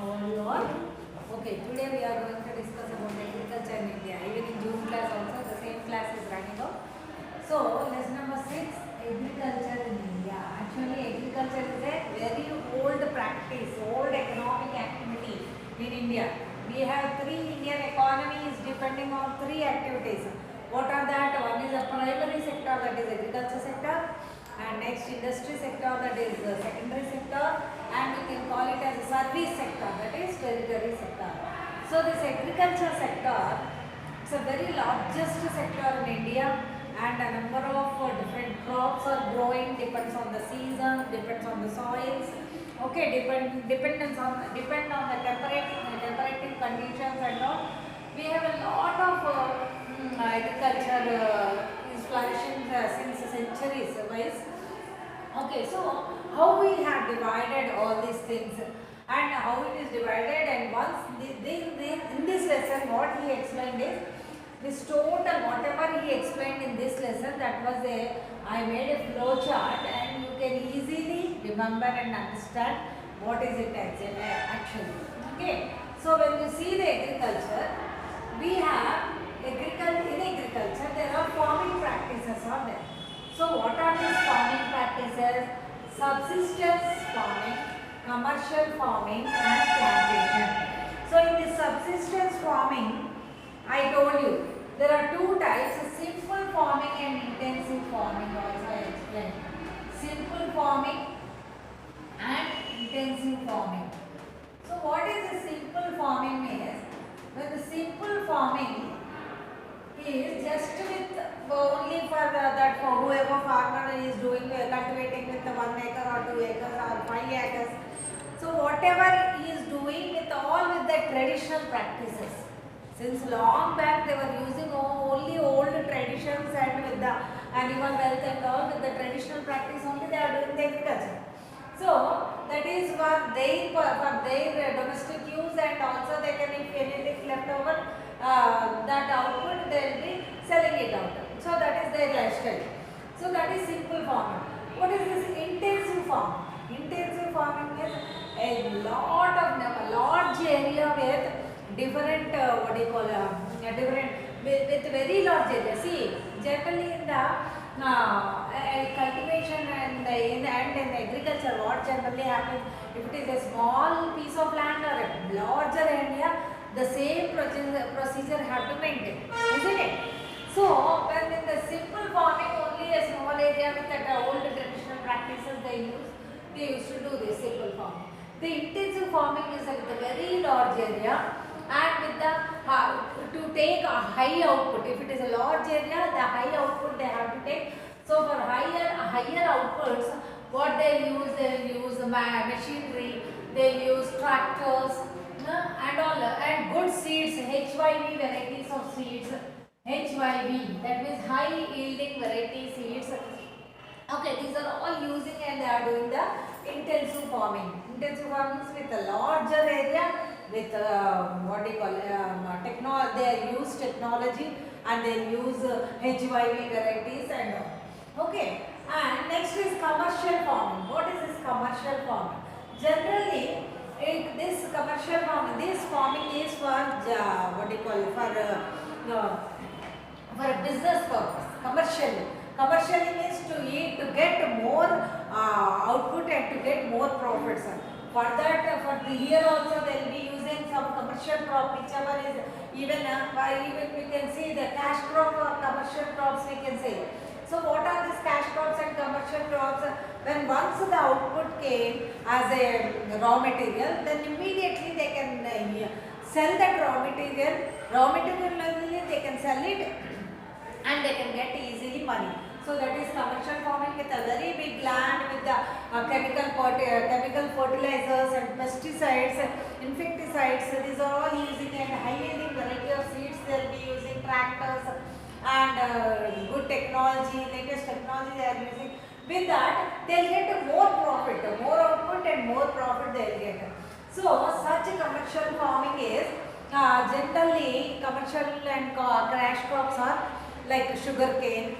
How are you all? Okay, today we are going to discuss about agriculture in India. Even in June class also the same class is running out. So lesson number 6, agriculture in India. Actually agriculture is a very old practice, old economic activity in India. We have three Indian economies depending on three activities. What are that? One is a primary sector, that is agriculture sector, and next industry sector, that is secondary sector, and we can call it as a service sector, that is tertiary sector. So this agriculture sector is a very largest sector in India, and a number of different crops are growing, depends on the season, depends on the soils, okay, depend on the temperature conditions and all. We have a lot of agriculture is flourishing since centuries wise. Okay, so how we have divided all these things and how it is divided, and once in this lesson what he explained is this total whatever he explained in this lesson, that was I made a flow chart and you can easily remember and understand what is it actually. Okay, so when you see the agriculture, we have in agriculture there are farming practices are there. So what are these farming practices? Subsistence farming, commercial farming and plantation. So in this subsistence farming, I told you there are two types, simple farming and intensive farming, also I explained. Simple farming and intensive farming. So what is the simple farming is, when the simple farming is just with only for that for whoever farmer is doing cultivating with 1 acre or 2 acres or 5 acres. So whatever he is doing with all with the traditional practices. Since long back they were using only old traditions, and with the animal wealth and all, with the traditional practice only they are doing the agriculture. So that is for their domestic use, and also they can, if anything left over, that output they will be selling it out. So that is their lifestyle. So that is simple farming. What is this intensive farming? Intensive farming is a large area with different different with very large area. See, generally in the cultivation and in agriculture, what generally happens, if it is a small piece of land or a larger area, the same procedure have to maintain, isn't it? So when in the simple farming, only a small area with the old traditional practices they used to do this simple farming. The intensive farming is at the very large area, and with the to take a high output. If it is a large area, the high output they have to take. So for higher outputs, what they use machinery, they use tractors and all, and good seeds, HYV varieties of seeds, HYV, that means high yielding variety seeds. Okay, these are all using, and they are doing the intensive farming. Intensive farming is with a larger area, with technology. They use technology and they use HYV varieties and all. Okay, and next is commercial farming. What is this commercial farming? Generally, this commercial farming, this farming is for for business purpose. Commercially means to get more output and to get more profits. For that, for the year also they will be using some commercial crop, whichever is even we can see the cash crop or commercial crops we can say. So what are these cash crops and commercial crops? When once the output came as a raw material, then immediately they can sell that raw material. They can sell it and they can get easily money. So that is commercial farming with a very big land, with the chemical fertilizers and pesticides, insecticides. So these are all using, and high yielding variety of seeds they will be using, tractors and good technology, latest technology they are using. With that they will get more profit, more output and more profit they will get. So such a commercial farming is generally commercial and cash crops are like sugar cane,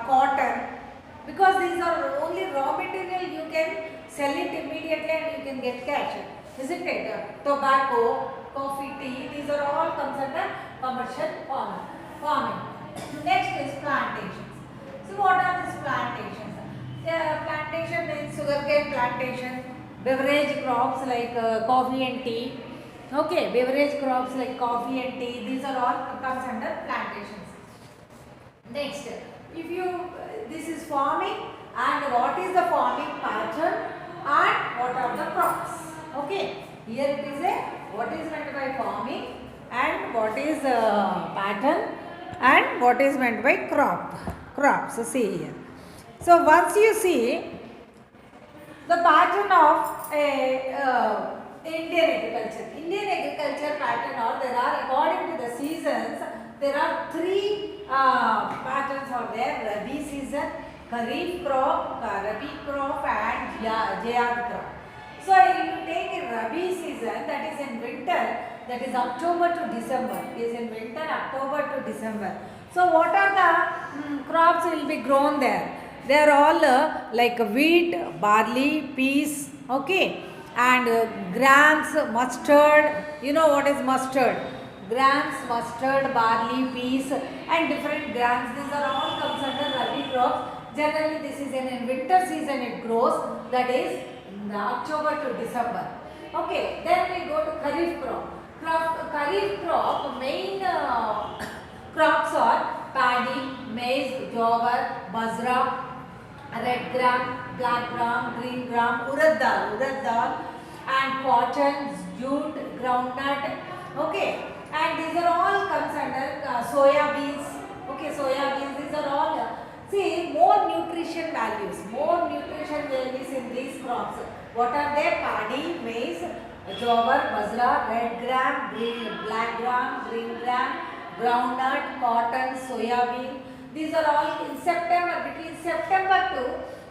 cotton, because these are only raw material, you can sell it immediately and you can get cash. isn't it? Tobacco, coffee, tea, these are all comes under commercial farming. Next is plantations. So what are these plantations? Plantation means sugarcane plantation, beverage crops like coffee and tea. Okay, beverage crops like coffee and tea, these are all comes under plantations. Next, if you this is farming, and what is the farming pattern and what are the crops? Okay, here it is a what is meant by farming and what is pattern and what is meant by crops. So see here. So once you see the pattern of a Indian agriculture pattern, or there are according to the seasons, there are three patterns are there: Rabi season, Kharif crop, Rabi crop, and Jayad crop. So if you take a Rabi season, that is in winter, that is October to December. It is in winter, October to December. So what are the crops will be grown there? They are all like wheat, barley, peas, okay, and grams, mustard. You know what is mustard? Grams, mustard, barley, peas, and different grams. These are all comes under Rabi crops. Generally, this is in winter season it grows. That is October to December. Okay, then we go to Kharif crop. Kharif crop main crops are paddy, maize, jowar, bajra, red gram, black gram, green gram, urad dal, and cotton, jute, groundnut. Okay, and these are all comes under soya beans. Okay, soya beans. These are all see more nutrition values in these crops. What are they? Paddy, maize, jowar, bajra, red gram, black gram, green gram, groundnut, cotton, soya bean. These are all in September, between September to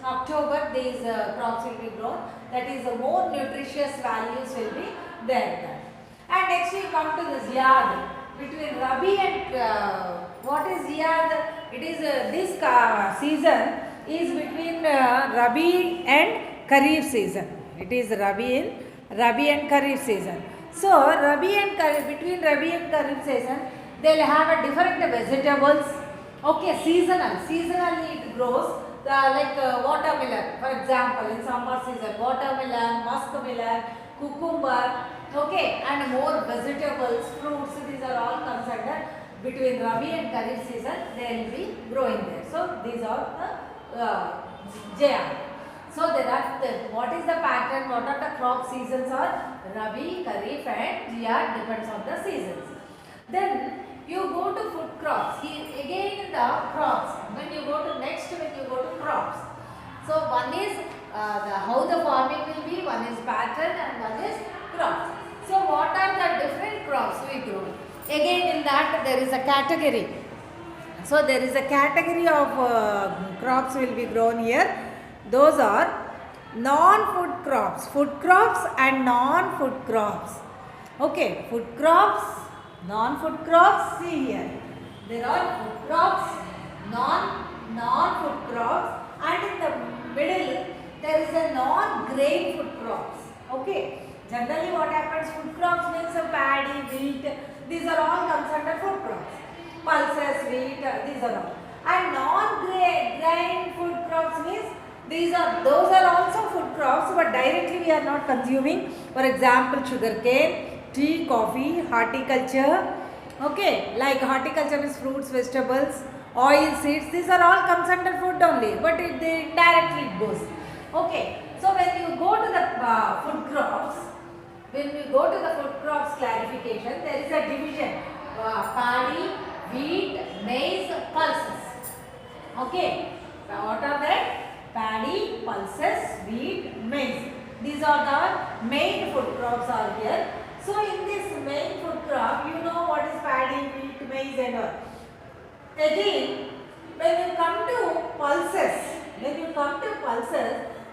October, these crops will be grown. That is, more nutritious values will be there. And next we come to the Ziyad. Between Rabi and what is Ziyad? It is this season is between Rabi and Kharif season. It is Rabi and Kharif season. So between Rabi and Kharif season, they will have a different vegetables. Okay, seasonally it grows. Like watermelon, for example, in summer season, watermelon, muskmelon, cucumber, okay, and more vegetables, fruits. These are all comes under between Rabi and Kharif season. They will be growing there. So these are the Jayad. So there are what is the pattern? What are the crop seasons are Rabi, Kharif, and Jayad, depends on the seasons. Then you go to food crops. Again the crops. When you go to crops. So one is how the farming will be, one is pattern, and one is crops. So what are the different crops we grow? Again in that there is a category. So there is a category of crops will be grown here. Those are non-food crops. Food crops and non-food crops. Okay, food crops, non-food crops. See here, there are food crops, non-food crops, and in the middle there is a non-grain food crops. Okay, generally what happens? Food crops means a paddy, wheat. These are all comes under food crops. Pulses, wheat, these are all. And non-grain food crops means those are also food crops, but directly we are not consuming. For example, sugarcane, tea, coffee, horticulture. Okay, like horticulture is fruits, vegetables, oil seeds. These are all comes under food only, but they indirectly goes. Okay, so when you go to the food crops, clarification, there is a division: paddy, wheat, maize, pulses. Okay, what are they? Paddy, pulses, wheat, maize. These are the main food crops are here. So in this main food crop, you know what is paddy, wheat, maize and all. Again, when you come to pulses,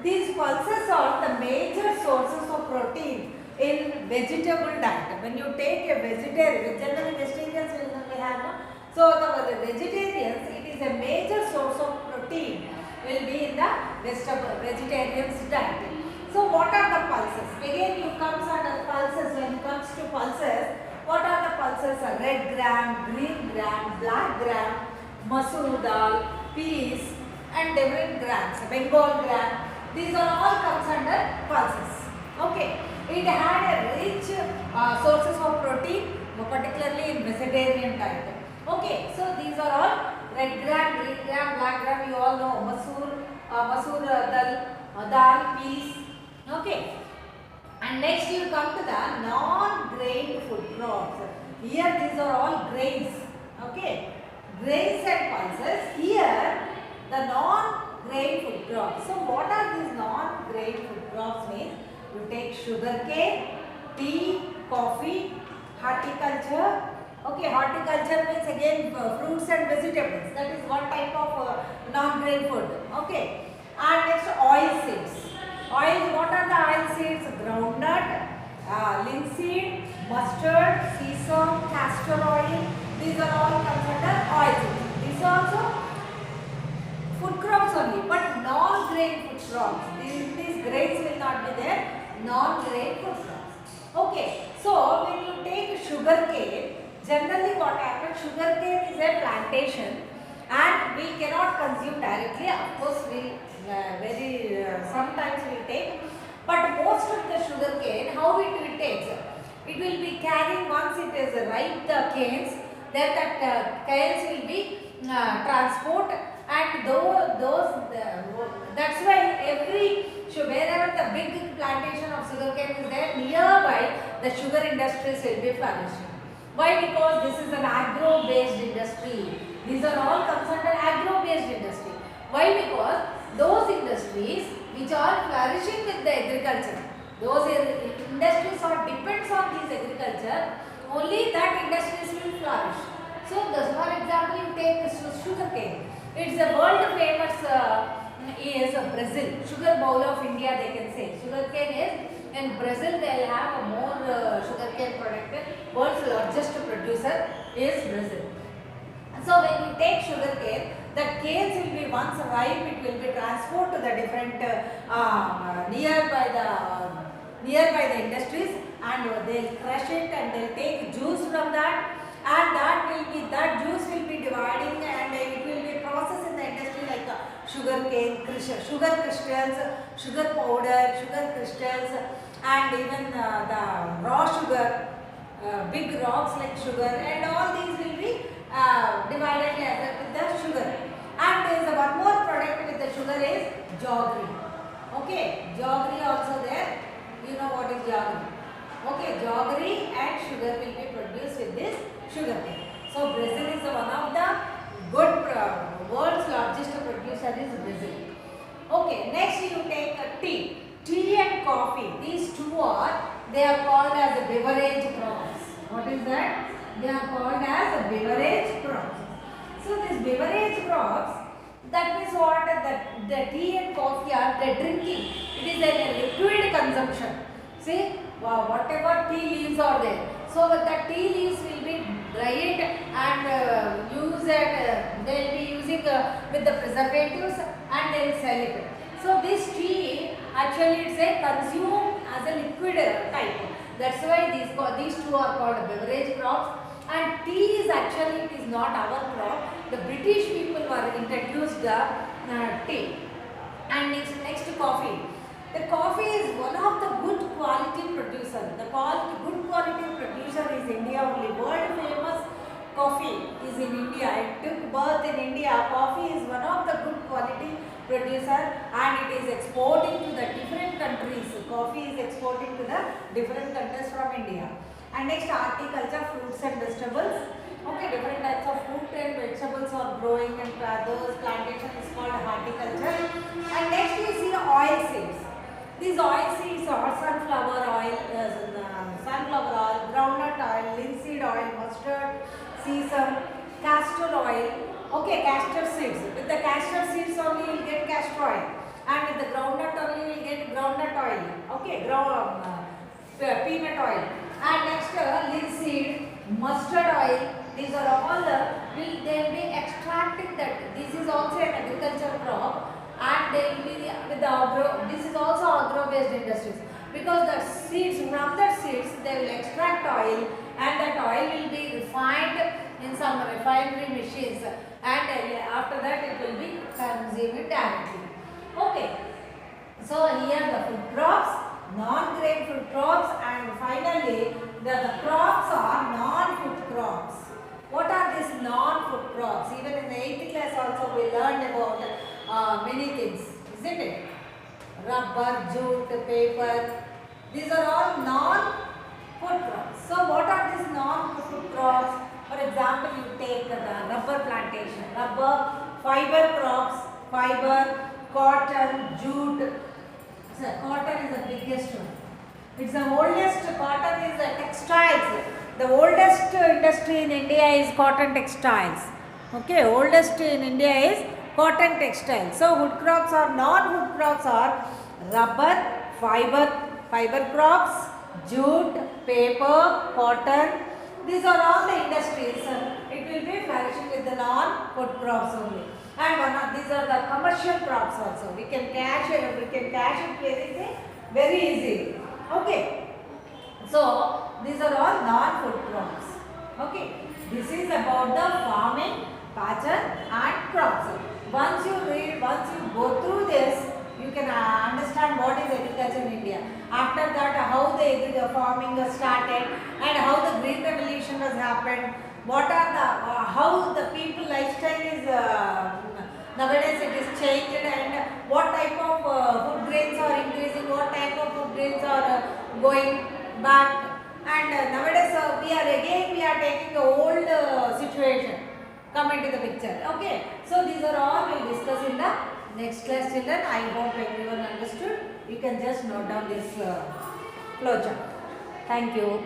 these pulses are the major sources of protein in vegetable diet. When you take a vegetarian, generally vegetarians will have, no? So the vegetarians, it is a major source of protein will be in the vegetarian's diet. So what are the pulses? Again you comes under pulses are red gram, green gram, black gram, masoor dal, peas and different grams, Bengal gram. These are all comes under pulses. Okay. It had a rich sources of protein, particularly in vegetarian diet. Okay. So these are all red gram, green gram, black gram. You all know masoor dal, peas. Okay. And next you come to the non-grain food crops. Here these are all grains. Okay. Grains and pulses. Here the non-grain food crops. So what are these non-grain food crops means? You take sugar cane, tea, coffee, horticulture. Okay, horticulture means again fruits and vegetables. That is one type of non-grain food. Okay. And next oil seeds. Oil, what are the oil seeds? Groundnut, linseed, mustard, sesame, castor oil. These are all considered oil seeds. These are also food crops only, but non-grain food crops. These grains will not be there. Non-grain food crops. Okay. So when you take sugar cane, generally what happens? Sugar cane is a plantation, and we cannot consume directly. Of course, we sometimes we take, but most of the sugar cane, how it will take? It will be carrying once it is ripe the canes, then that canes will be transport, and that's why wherever the big plantation of sugar cane is there, nearby the sugar industries will be flourishing. Why? Because this is an agro-based industry. These are all considered agro-based industry. Why? Because those industries which are flourishing with the agriculture, those industries are depends on this agriculture, only that industries will flourish. So, for example, you take sugar cane. It's a world famous is Brazil. Sugar bowl of India, they can say. Sugar cane is in Brazil. They will have a more sugar cane product. World's largest producer is Brazil. So when you take sugar cane, the canes will be once ripe, it will be transported to the different nearby the industries, and they'll crush it and they'll take juice from that, and that juice will be dividing and it will be processed in the industry like sugar cane, sugar crystals, sugar powder, sugar crystals, and even the raw sugar, big rocks like sugar, and all these will be divided with the sugar. And there is one more product with the sugar is jaggery. Okay, jaggery also there. You know what is jaggery? Okay, jaggery and sugar will be produced with this sugar cane. So Brazil is one of the good world's largest producer is Brazil. Okay, next you take tea. Tea and coffee. These two they are called as a beverage crops. What is that? They are called as a beverage crops. So these beverage crops, that means what? The tea and coffee are the drinking. It is a liquid consumption. See, whatever tea leaves are there. So the tea leaves will be dried and used. They will be using with the preservatives and they will sell it. So this tea actually it's a consumed as a liquid type. That's why these two are called beverage crops. And tea is actually it is not our crop. The British people were introduced tea. And next coffee. The coffee is one of the good quality producer. The good quality producer is India only. World famous coffee is in India. It took birth in India. Coffee is one of the good quality producer and it is exporting to the different countries. Coffee is exporting to the different countries from India. And next horticulture, fruits and vegetables. Okay, different types of fruit and vegetables are growing and those plantation is called horticulture. And next you see oil seeds. These oil seeds are sunflower oil, groundnut oil, linseed oil, mustard, sesame, castor oil. Okay, castor seeds. With the castor seeds only you will get castor oil. And with the groundnut only you will get groundnut oil. Okay, peanut oil. And next linseed, mustard oil. These are all they will be extracting that. This is also an agriculture crop. And they will be with the agro. This is also agro-based industries because the seeds from the seeds they will extract oil and that oil will be refined in some refinery machines, and after that it will be consumed directly. Okay. So here the food crops, non-grain food crops, and finally the crops are non-food crops. What are these non-food crops? Even in the 8th class also we learned about many things, isn't it? Rubber, jute, paper. These are all non-food crops. So what are these non-food crops? For example, you take the rubber plantation, rubber, fiber crops, fiber, cotton, jute. So cotton is the biggest one. It's the oldest. Cotton is the textiles. The oldest industry in India is cotton textiles. Okay, oldest in India is cotton textiles. So wood crops or non-wood crops are rubber, fiber crops, jute, paper, cotton. These are all the industries. It will be flourishing with the non-wood crops only. And these are the commercial crops also. We can cash it very easily. Okay. So these are all non-food crops. Okay. This is about the farming pattern and crops. Once you go through this, you can understand what is agriculture in India. After that, how the farming was started and how the green revolution has happened. What are the how the people lifestyle is nowadays it is changed, and what type of food grains are increasing, what type of food grains are going back, and nowadays we are taking the old situation come into the picture. Okay, so these are all we will discuss in the next class, children. I hope everyone understood. You can just note down this flowchart. Thank you.